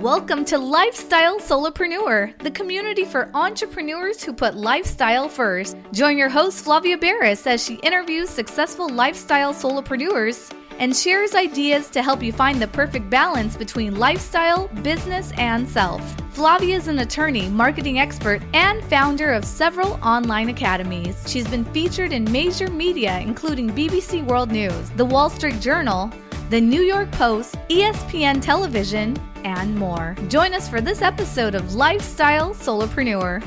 Welcome to Lifestyle Solopreneur, the community for entrepreneurs who put lifestyle first. Join your host, Flavia Barris, as she interviews successful lifestyle solopreneurs and shares ideas to help you find the perfect balance between lifestyle, business, and self. Flavia is an attorney, marketing expert, and founder of several online academies. She's been featured in major media, including BBC World News, The Wall Street Journal, The New York Post, ESPN Television, and more. Join us for this episode of Lifestyle Solopreneur.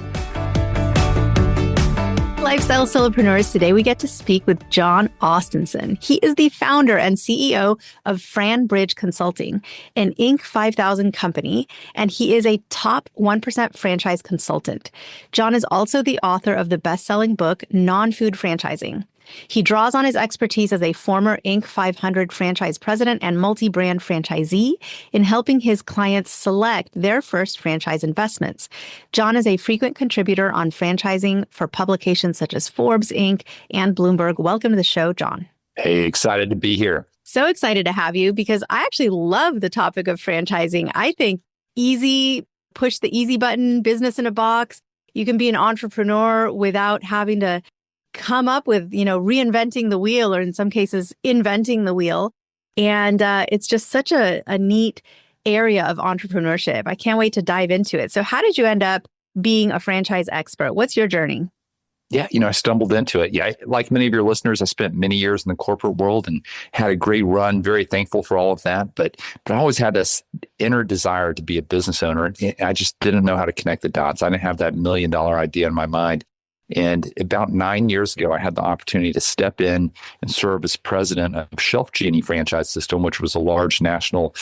Lifestyle Solopreneurs, today we get to speak with Jon Ostenson. He is the founder and CEO of FranBridge Consulting, an Inc. 5000 company, and he is a top 1% franchise consultant. Jon is also the author of the best-selling book, Non-Food Franchising. He draws on his expertise as a former Inc. 500 franchise president and multi-brand franchisee in helping his clients select their first franchise investments. Jon is a frequent contributor on franchising for publications such as Forbes, Inc. and Bloomberg. Welcome to the show, Jon. Hey, excited to be here. So excited to have you because I actually love the topic of franchising. I think easy, push the easy button, business in a box. You can be an entrepreneur without having to come up with, reinventing the wheel, or in some cases, inventing the wheel. And it's just such a neat area of entrepreneurship. I can't wait to dive into it. So how did you end up being a franchise expert? What's your journey? Yeah, I stumbled into it. Yeah, like many of your listeners, I spent many years in the corporate world and had a great run. Very thankful for all of that. But I always had this inner desire to be a business owner. And I just didn't know how to connect the dots. I didn't have that $1 million idea in my mind. And about 9 years ago, I had the opportunity to step in and serve as president of Shelf Genie Franchise System, which was a large national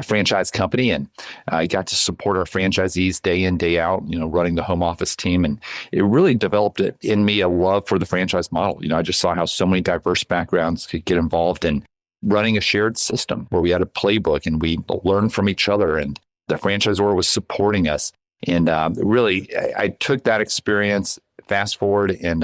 franchise company. And I got to support our franchisees day in, day out, running the home office team. And it really developed in me a love for the franchise model. I just saw how so many diverse backgrounds could get involved in running a shared system where we had a playbook and we learned from each other. And the franchisor was supporting us. And really, I took that experience, fast forward, and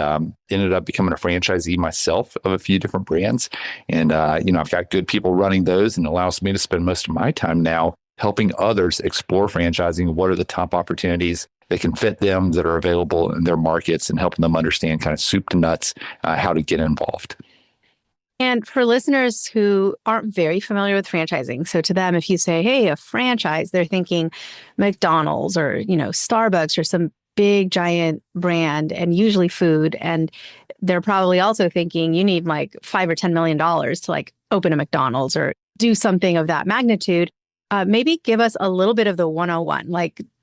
ended up becoming a franchisee myself of a few different brands. And, I've got good people running those, and it allows me to spend most of my time now helping others explore franchising. What are the top opportunities that can fit them, that are available in their markets, and helping them understand kind of soup to nuts how to get involved. And for listeners who aren't very familiar with franchising, so to them, if you say, hey, a franchise, they're thinking McDonald's or, Starbucks or some big giant brand, and usually food. And they're probably also thinking you need like $5 or $10 million to open a McDonald's or do something of that magnitude. Maybe give us a little bit of the 101,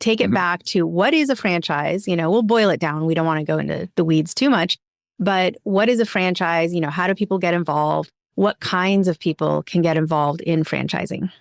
take it back to what is a franchise? We'll boil it down. We don't want to go into the weeds too much. But what is a franchise? How do people get involved? What kinds of people can get involved in franchising?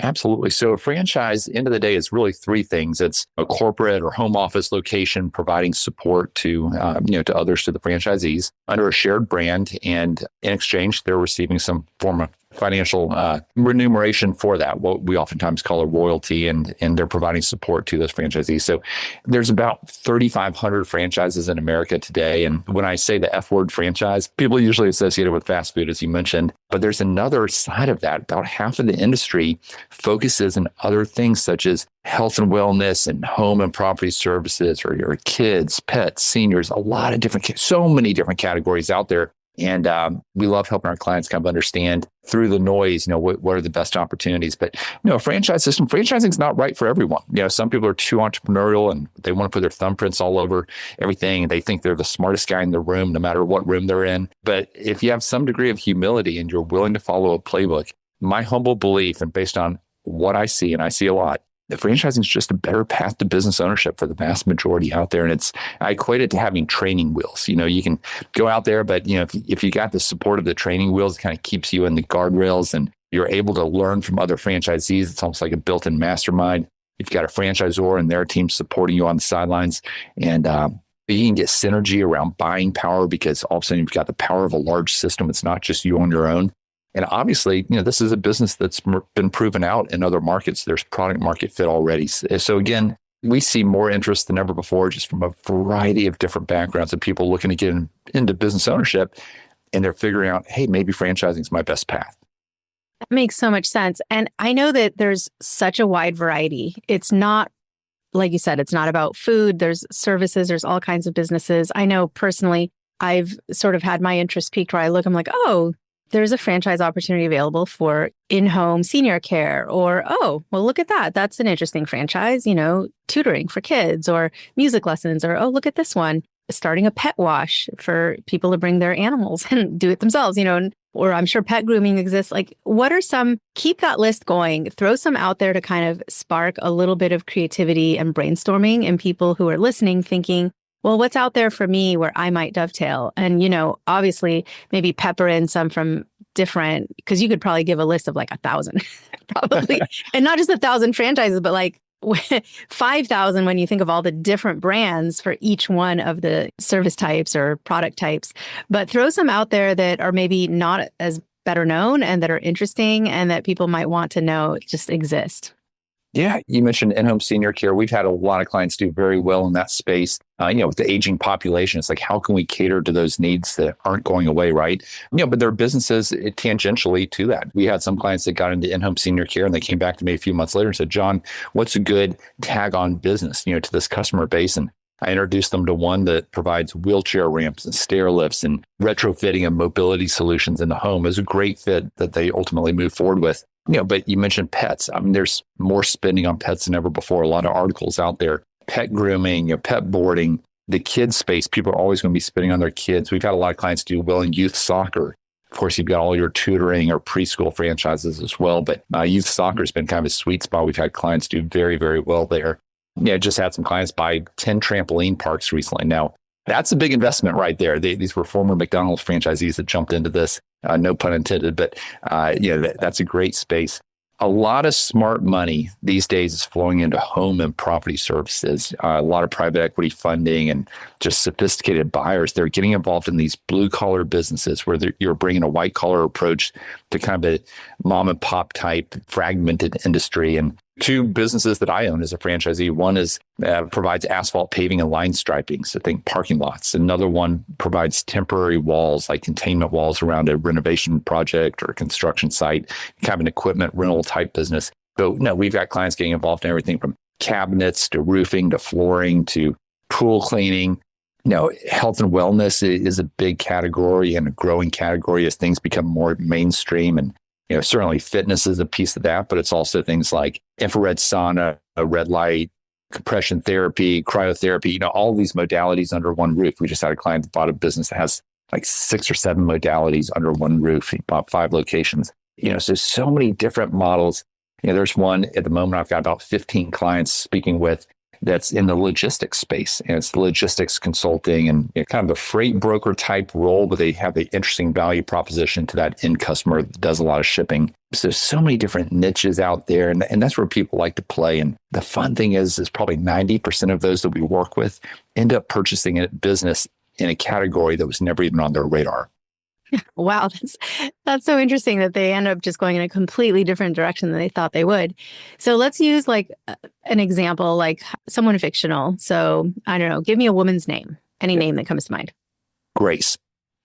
Absolutely. So a franchise, end of the day, is really three things. It's a corporate or home office location providing support to others, to the franchisees under a shared brand. And in exchange, they're receiving some form of financial remuneration for that, what we oftentimes call a royalty, and they're providing support to those franchisees. So there's about 3,500 franchises in America today. And when I say the F word, franchise, people usually associate it with fast food, as you mentioned. But there's another side of that. About half of the industry focuses on other things such as health and wellness and home and property services, or your kids, pets, seniors, so many different categories out there. And we love helping our clients kind of understand through the noise, what are the best opportunities. But franchise system, franchising is not right for everyone. Some people are too entrepreneurial and they want to put their thumbprints all over everything. They think they're the smartest guy in the room, no matter what room they're in. But if you have some degree of humility and you're willing to follow a playbook, my humble belief, and based on what I see, and I see a lot, the franchising is just a better path to business ownership for the vast majority out there. And I equate it to having training wheels. You can go out there, but if you got the support of the training wheels, it kind of keeps you in the guardrails and you're able to learn from other franchisees. It's almost like a built-in mastermind. If you've got a franchisor and their team supporting you on the sidelines, and you can get synergy around buying power, because all of a sudden you've got the power of a large system. It's not just you on your own. And obviously, this is a business that's been proven out in other markets. There's product market fit already. So again, we see more interest than ever before, just from a variety of different backgrounds of people looking to get into business ownership. And they're figuring out, hey, maybe franchising is my best path. That makes so much sense. And I know that there's such a wide variety. It's not, like you said, it's not about food. There's services, there's all kinds of businesses. I know personally, I've sort of had my interest piqued where I look, I'm like, oh, there's a franchise opportunity available for in-home senior care, or, oh, well, look at that. That's an interesting franchise, tutoring for kids or music lessons, or, oh, look at this one, starting a pet wash for people to bring their animals and do it themselves, or I'm sure pet grooming exists. Like, what are some, keep that list going, throw some out there to kind of spark a little bit of creativity and brainstorming in people who are listening, thinking, well, what's out there for me where I might dovetail? And, obviously maybe pepper in some from different, because you could probably give a list of like 1,000, probably, and not just 1,000 franchises, but like 5,000 when you think of all the different brands for each one of the service types or product types. But throw some out there that are maybe not as better known and that are interesting and that people might want to know just exist. Yeah, you mentioned in-home senior care. We've had a lot of clients do very well in that space. With the aging population, it's like, how can we cater to those needs that aren't going away, right? But there are businesses tangentially to that. We had some clients that got into in-home senior care and they came back to me a few months later and said, Jon, what's a good tag-on business, to this customer base? And I introduced them to one that provides wheelchair ramps and stair lifts and retrofitting and mobility solutions in the home. It was a great fit that they ultimately moved forward with. But you mentioned pets. I mean, there's more spending on pets than ever before. A lot of articles out there, pet grooming, pet boarding, the kids space. People are always going to be spending on their kids. We've had a lot of clients do well in youth soccer. Of course, you've got all your tutoring or preschool franchises as well. But youth soccer has been kind of a sweet spot. We've had clients do very, very well there. Just had some clients buy 10 trampoline parks recently. Now, that's a big investment right there. These were former McDonald's franchisees that jumped into this. No pun intended, but that's a great space. A lot of smart money these days is flowing into home and property services. A lot of private equity funding and just sophisticated buyers. They're getting involved in these blue collar businesses where you're bringing a white collar approach to kind of a mom and pop type fragmented industry. And two businesses that I own as a franchisee. One is provides asphalt paving and line striping, so think parking lots. Another one provides temporary walls, like containment walls around a renovation project or a construction site, kind of an equipment rental type business. But no, we've got clients getting involved in everything from cabinets to roofing to flooring to pool cleaning. Health and wellness is a big category and a growing category as things become more mainstream. And certainly fitness is a piece of that, but it's also things like infrared sauna, red light, compression therapy, cryotherapy, all these modalities under one roof. We just had a client that bought a business that has like 6 or 7 modalities under one roof. He bought 5 locations. So many different models. There's one at the moment I've got about 15 clients speaking with that's in the logistics space. And it's the logistics consulting and kind of a freight broker type role, but they have the interesting value proposition to that end customer that does a lot of shipping. So many different niches out there. And that's where people like to play. And the fun thing is probably 90% of those that we work with end up purchasing a business in a category that was never even on their radar. Wow, that's so interesting that they end up just going in a completely different direction than they thought they would. So let's use like an example, like someone fictional. So I don't know, give me a woman's name, any name that comes to mind. Grace.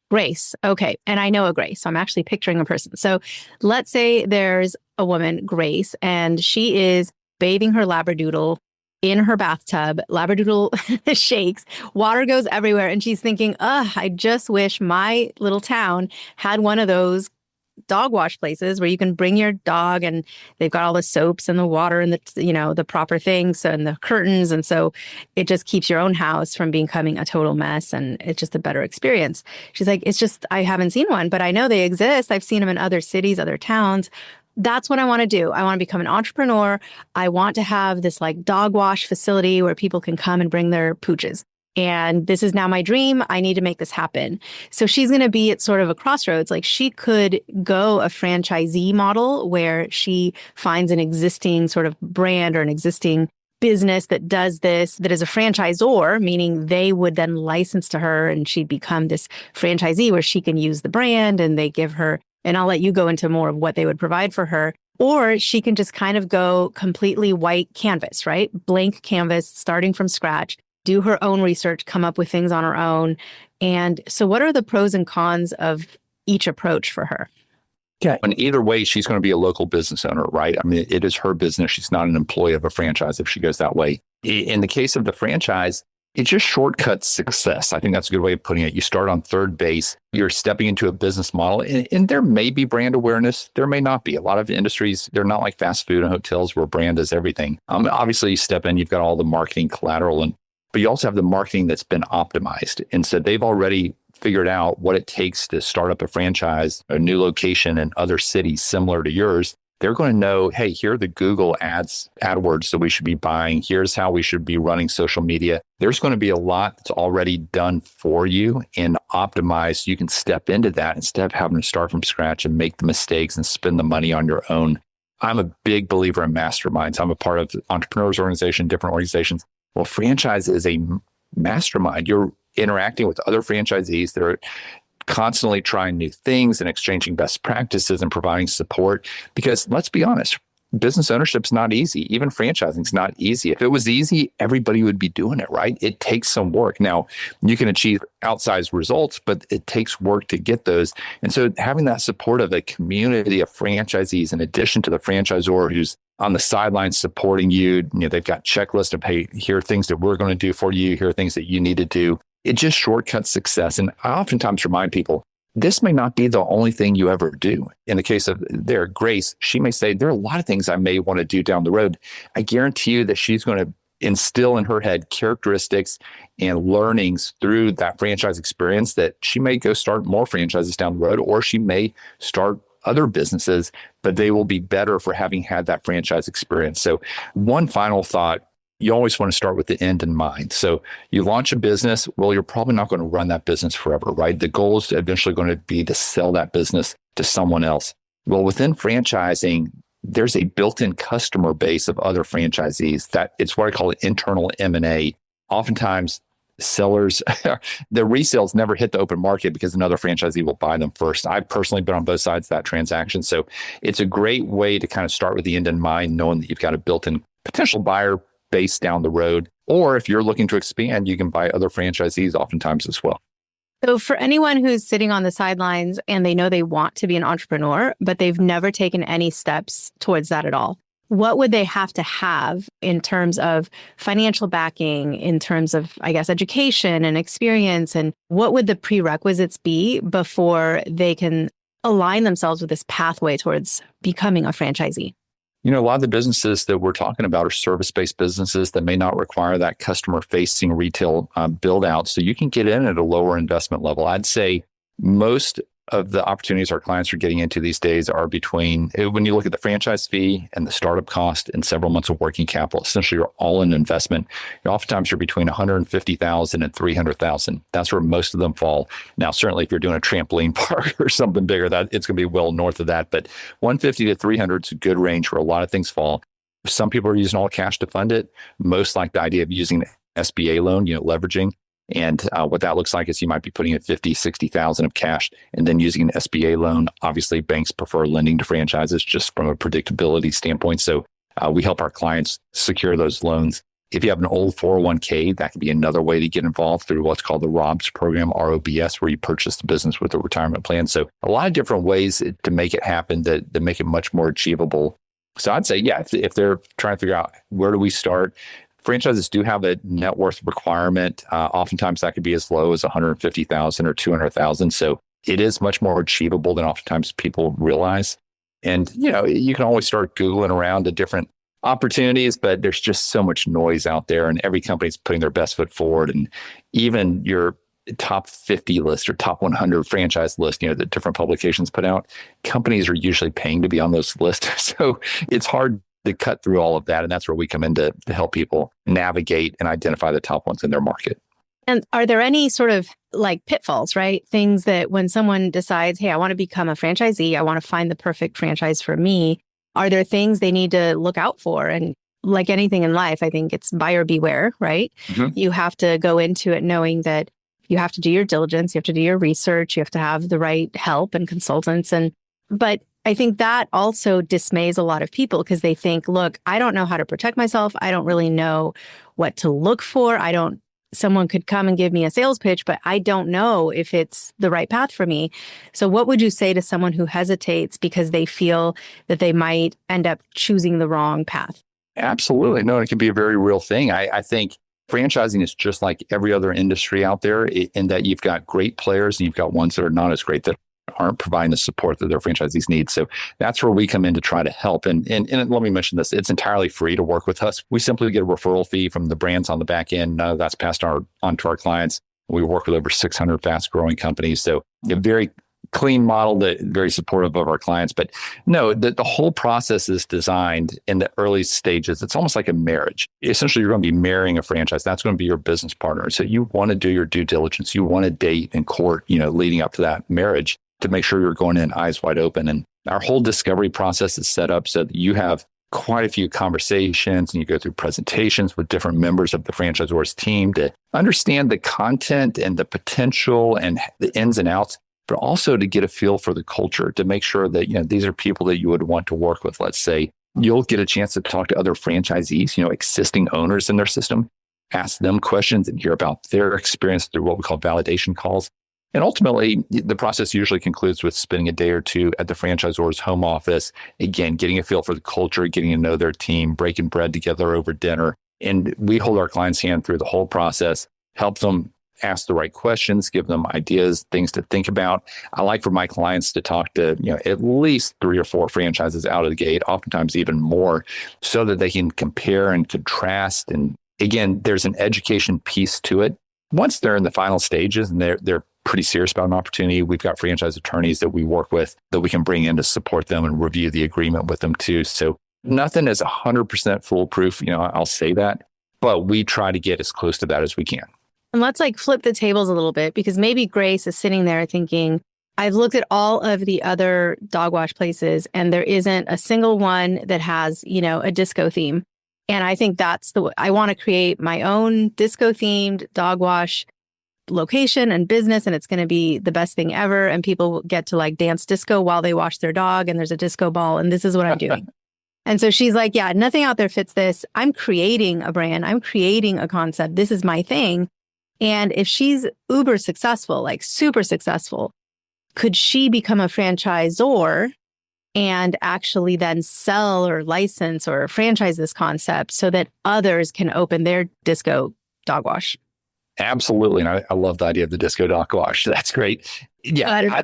Grace. Okay. And I know a Grace. So I'm actually picturing a person. So let's say there's a woman, Grace, and she is bathing her Labradoodle in her bathtub. Labradoodle shakes, water goes everywhere. And she's thinking, I just wish my little town had one of those dog wash places where you can bring your dog and they've got all the soaps and the water and the proper things and the curtains. And so it just keeps your own house from becoming a total mess. And it's just a better experience. She's like, it's just, I haven't seen one, but I know they exist. I've seen them in other cities, other towns. That's what I want to do. I want to become an entrepreneur. I want to have this like dog wash facility where people can come and bring their pooches. And this is now my dream. I need to make this happen. So she's going to be at sort of a crossroads. Like she could go a franchisee model where she finds an existing sort of brand or an existing business that does this, that is a franchisor, meaning they would then license to her and she'd become this franchisee where she can use the brand and they give her, and I'll let you go into more of what they would provide for her. Or she can just kind of go completely white canvas, right? Blank canvas, starting from scratch, do her own research, come up with things on her own. And so what are the pros and cons of each approach for her? Yeah. And either way, she's going to be a local business owner, right? I mean, it is her business. She's not an employee of a franchise if she goes that way. In the case of the franchise, it just shortcuts success. I think that's a good way of putting it. You start on third base, you're stepping into a business model, and there may be brand awareness. There may not be. A lot of industries, they're not like fast food and hotels where brand is everything. Obviously, you step in, you've got all the marketing collateral, but you also have the marketing that's been optimized. And so they've already figured out what it takes to start up a franchise, a new location in other cities similar to yours. They're going to know, hey, here are the Google AdWords that we should be buying. Here's how we should be running social media. There's going to be a lot that's already done for you and optimized. You can step into that instead of having to start from scratch and make the mistakes and spend the money on your own. I'm a big believer in masterminds. I'm a part of entrepreneurs organization, different organizations. Well, franchise is a mastermind. You're interacting with other franchisees that are constantly trying new things and exchanging best practices and providing support. Because let's be honest, business ownership's not easy. Even franchising's not easy. If it was easy, everybody would be doing it, right? It takes some work. Now, you can achieve outsized results, but it takes work to get those. And so having that support of a community of franchisees in addition to the franchisor who's on the sidelines supporting you, they've got checklists of, hey, here are things that we're going to do for you. Here are things that you need to do. It just shortcuts success. And I oftentimes remind people, this may not be the only thing you ever do. In the case of Grace, she may say, there are a lot of things I may want to do down the road. I guarantee you that she's going to instill in her head characteristics and learnings through that franchise experience that she may go start more franchises down the road, or she may start other businesses, but they will be better for having had that franchise experience. So one final thought, you always want to start with the end in mind. So you launch a business, well, you're probably not going to run that business forever, right? The goal is eventually going to be to sell that business to someone else. Well, within franchising, there's a built-in customer base of other franchisees. That it's what I call internal M&A. Oftentimes, sellers, the resales never hit the open market because another franchisee will buy them first. I've personally been on both sides of that transaction. So it's a great way to kind of start with the end in mind, knowing that you've got a built-in potential buyer base down the road. Or if you're looking to expand, you can buy other franchisees oftentimes as well. So for anyone who's sitting on the sidelines and they know they want to be an entrepreneur, but they've never taken any steps towards that at all, what would they have to have in terms of financial backing, in terms of, I guess, education and experience? And what would the prerequisites be before they can align themselves with this pathway towards becoming a franchisee? A lot of the businesses that we're talking about are service-based businesses that may not require that customer-facing retail build out. So you can get in at a lower investment level. I'd say most of the opportunities our clients are getting into these days are between, when you look at the franchise fee and the startup cost and several months of working capital, essentially you're all in investment. Oftentimes you're between $150,000 and $300,000. That's where most of them fall. Now, certainly if you're doing a trampoline park or something bigger, that it's going to be well north of that. But 150 to 300 is a good range where a lot of things fall. Some people are using all cash to fund it. Most like the idea of using an SBA loan, leveraging. And what that looks like is you might be putting in 50, 60,000 of cash and then using an SBA loan. Obviously, banks prefer lending to franchises just from a predictability standpoint. So we help our clients secure those loans. If you have an old 401k, that could be another way to get involved through what's called the ROBS program, ROBS, where you purchase the business with a retirement plan. So a lot of different ways to make it happen that make it much more achievable. So I'd say, yeah, if they're trying to figure out where do we start, franchises do have a net worth requirement. Oftentimes that could be as low as 150,000 or 200,000. So it is much more achievable than oftentimes people realize. And, you can always start Googling around the different opportunities, but there's just so much noise out there and every company's putting their best foot forward. And even your top 50 list or top 100 franchise list, that different publications put out, companies are usually paying to be on those lists. So it's hard to cut through all of that. And that's where we come in to help people navigate and identify the top ones in their market. And are there any sort of like pitfalls, right? Things that when someone decides, hey, I want to become a franchisee, I want to find the perfect franchise for me, are there things they need to look out for? And like anything in life, I think it's buyer beware, right? Mm-hmm. You have to go into it knowing that you have to do your diligence, you have to do your research, you have to have the right help and consultants. But I think that also dismays a lot of people because they think, look, I don't know how to protect myself. I don't really know what to look for. I don't someone could come and give me a sales pitch, but I don't know if it's the right path for me. So what would you say to someone who hesitates because they feel that they might end up choosing the wrong path? Absolutely. No, it can be a very real thing. I think franchising is just like every other industry out there in that you've got great players and you've got ones that are not as great that aren't providing the support that their franchisees need. So that's where we come in to try to help. And let me mention this, it's entirely free to work with us. We simply get a referral fee from the brands on the back end. None of that's passed on to our clients. We work with over 600 fast growing companies. So a very clean model that very supportive of our clients. But no, the whole process is designed in the early stages. It's almost like a marriage. Essentially, you're going to be marrying a franchise. That's going to be your business partner. So you want to do your due diligence. You want to date and court, leading up to that marriage to make sure you're going in eyes wide open. And our whole discovery process is set up so that you have quite a few conversations and you go through presentations with different members of the franchisor's team to understand the content and the potential and the ins and outs, but also to get a feel for the culture, to make sure that, these are people that you would want to work with. Let's say you'll get a chance to talk to other franchisees, existing owners in their system, ask them questions and hear about their experience through what we call validation calls. And ultimately, the process usually concludes with spending a day or two at the franchisor's home office, again, getting a feel for the culture, getting to know their team, breaking bread together over dinner. And we hold our clients' hand through the whole process, help them ask the right questions, give them ideas, things to think about. I like for my clients to talk to, at least 3 or 4 franchises out of the gate, oftentimes even more, so that they can compare and contrast. And again, there's an education piece to it. Once they're in the final stages and they're pretty serious about an opportunity, we've got franchise attorneys that we work with that we can bring in to support them and review the agreement with them too. So nothing is 100% foolproof. I'll say that, but we try to get as close to that as we can. And let's flip the tables a little bit, because maybe Grace is sitting there thinking, I've looked at all of the other dog wash places and there isn't a single one that has, a disco theme. And I think I want to create my own disco themed dog wash location and business, and it's going to be the best thing ever. And people get to dance disco while they wash their dog, and there's a disco ball, and this is what I'm doing. And so she's like, yeah, nothing out there fits this. I'm creating a brand. I'm creating a concept. This is my thing. And if she's uber successful, super successful, could she become a franchisor and actually then sell or license or franchise this concept so that others can open their disco dog wash? Absolutely. And I love the idea of the disco dog wash. That's great. Yeah,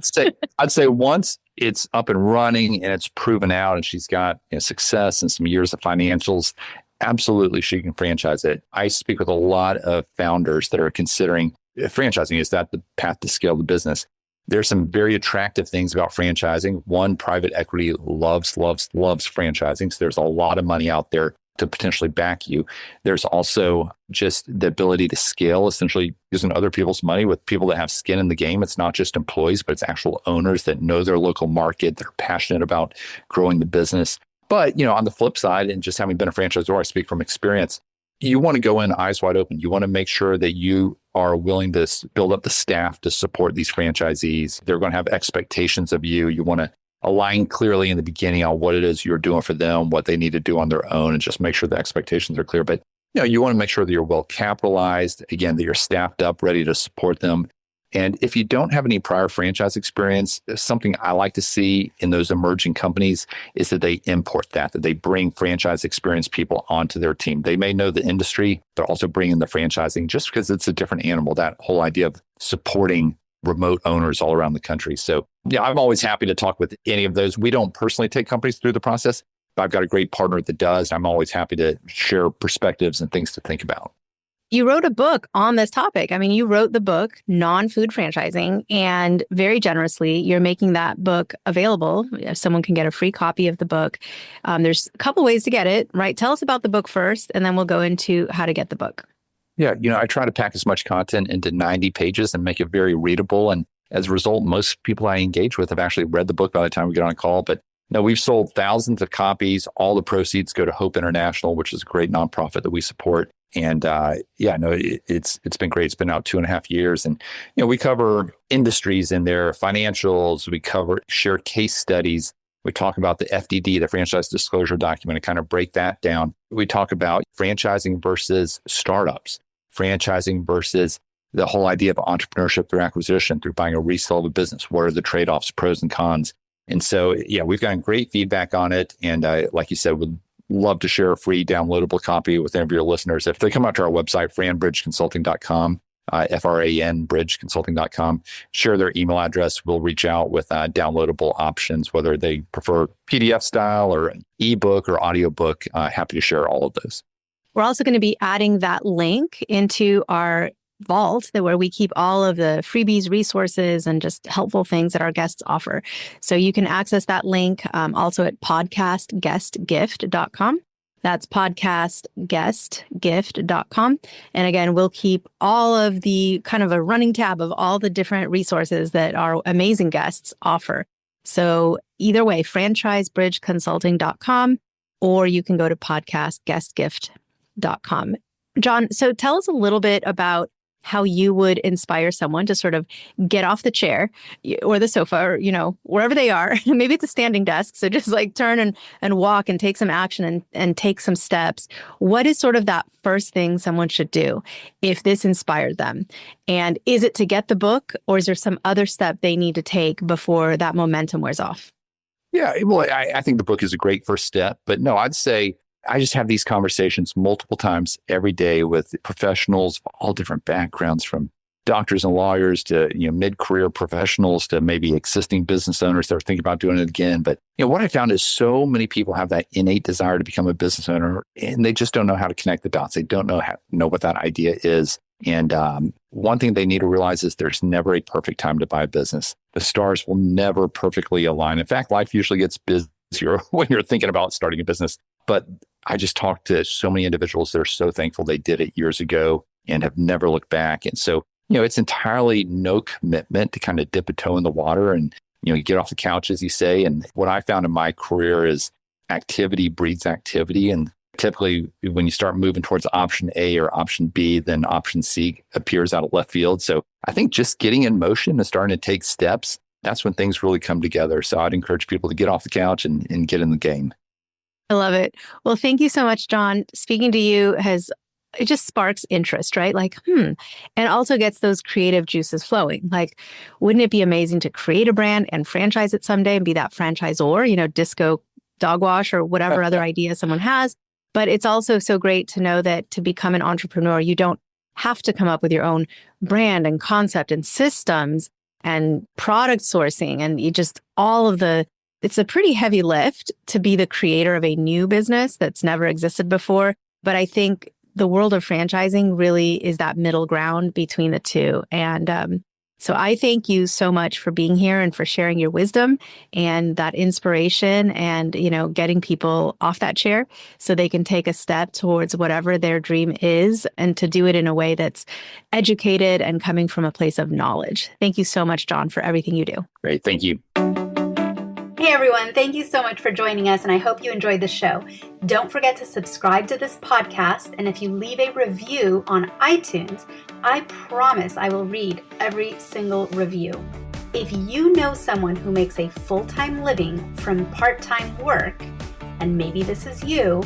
I'd say once it's up and running and it's proven out and she's got success and some years of financials, absolutely she can franchise it. I speak with a lot of founders that are considering franchising. Is that the path to scale the business? There's some very attractive things about franchising. One, private equity loves franchising. So there's a lot of money out there to potentially back you. There's also just the ability to scale, essentially using other people's money with people that have skin in the game. It's not just employees, but it's actual owners that know their local market, that are passionate about growing the business. But, on the flip side, and just having been a franchisor, I speak from experience, you want to go in eyes wide open. You want to make sure that you are willing to build up the staff to support these franchisees. They're going to have expectations of you. You want to align clearly in the beginning on what it is you're doing for them, what they need to do on their own, and just make sure the expectations are clear. But you want to make sure that you're well capitalized, again, that you're staffed up, ready to support them. And if you don't have any prior franchise experience, something I like to see in those emerging companies is that they import that they bring franchise experienced people onto their team. They may know the industry, they're also bringing the franchising just because it's a different animal, that whole idea of supporting remote owners all around the country. So yeah, I'm always happy to talk with any of those. We don't personally take companies through the process, but I've got a great partner that does. I'm always happy to share perspectives and things to think about. You wrote a book on this topic. I mean, you wrote the book, Non-Food Franchising, and very generously, you're making that book available. Someone can get a free copy of the book. There's a couple ways to get it, right? Tell us about the book first, and then we'll go into how to get the book. Yeah, I try to pack as much content into 90 pages and make it very readable. And as a result, most people I engage with have actually read the book by the time we get on a call. But no, we've sold thousands of copies. All the proceeds go to Hope International, which is a great nonprofit that we support. And it's been great. It's been out 2.5 years. And, we cover industries in there, financials, we cover share case studies. We talk about the FDD, the franchise disclosure document, and kind of break that down. We talk about franchising versus startups, franchising versus the whole idea of entrepreneurship through acquisition, through buying a resale of a business. What are the trade-offs, pros and cons? And so, yeah, we've gotten great feedback on it. And like you said, would love to share a free downloadable copy with any of your listeners. If they come out to our website, FranBridgeConsulting.com, FRAN, share their email address. We'll reach out with downloadable options, whether they prefer PDF style or an ebook or audiobook. Happy to share all of those. We're also going to be adding that link into our vault where we keep all of the freebies, resources, and just helpful things that our guests offer. So you can access that link also at podcastguestgift.com. That's podcastguestgift.com. And again, we'll keep all of the kind of a running tab of all the different resources that our amazing guests offer. So either way, franchisebridgeconsulting.com, or you can go to podcastguestgift.com. Jon, so tell us a little bit about how you would inspire someone to sort of get off the chair or the sofa or, wherever they are. Maybe it's a standing desk. So just like turn and walk and take some action and take some steps. What is sort of that first thing someone should do if this inspired them? And is it to get the book, or is there some other step they need to take before that momentum wears off? Yeah, well, I think the book is a great first step. But no, I'd say I just have these conversations multiple times every day with professionals of all different backgrounds, from doctors and lawyers to mid-career professionals to maybe existing business owners that are thinking about doing it again. But what I found is so many people have that innate desire to become a business owner, and they just don't know how to connect the dots. They don't know what that idea is. And one thing they need to realize is there's never a perfect time to buy a business. The stars will never perfectly align. In fact, life usually gets busier when you're thinking about starting a business. But I just talked to so many individuals that are so thankful they did it years ago and have never looked back. And so, it's entirely no commitment to kind of dip a toe in the water and, get off the couch, as you say. And what I found in my career is activity breeds activity. And typically when you start moving towards option A or option B, then option C appears out of left field. So I think just getting in motion and starting to take steps, that's when things really come together. So I'd encourage people to get off the couch and get in the game. I love it. Well, thank you so much, Jon. Speaking to you it just sparks interest, right? Like, and also gets those creative juices flowing. Like, wouldn't it be amazing to create a brand and franchise it someday and be that franchisor, disco dog wash or whatever other idea someone has. But it's also so great to know that to become an entrepreneur, you don't have to come up with your own brand and concept and systems and product sourcing and it's a pretty heavy lift to be the creator of a new business that's never existed before. But I think the world of franchising really is that middle ground between the two. And so I thank you so much for being here and for sharing your wisdom and that inspiration and, getting people off that chair so they can take a step towards whatever their dream is and to do it in a way that's educated and coming from a place of knowledge. Thank you so much, Jon, for everything you do. Great. Thank you. Hey everyone, thank you so much for joining us, and I hope you enjoyed the show. Don't forget to subscribe to this podcast, and if you leave a review on iTunes, I promise I will read every single review. If you know someone who makes a full-time living from part-time work, and maybe this is you,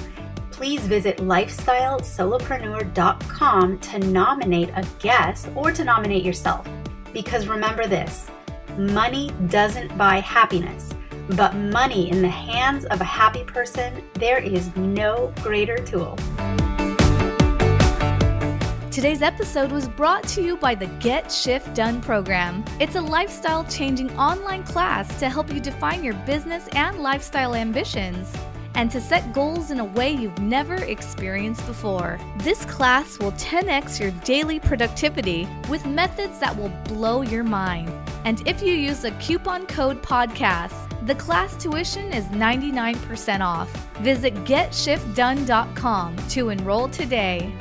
please visit lifestylesolopreneur.com to nominate a guest or to nominate yourself. Because remember this, money doesn't buy happiness. But money in the hands of a happy person, there is no greater tool. Today's episode was brought to you by the Get Shift Done program. It's a lifestyle-changing online class to help you define your business and lifestyle ambitions and to set goals in a way you've never experienced before. This class will 10x your daily productivity with methods that will blow your mind. And if you use a coupon code podcast, the class tuition is 99% off. Visit GetShiftDone.com to enroll today.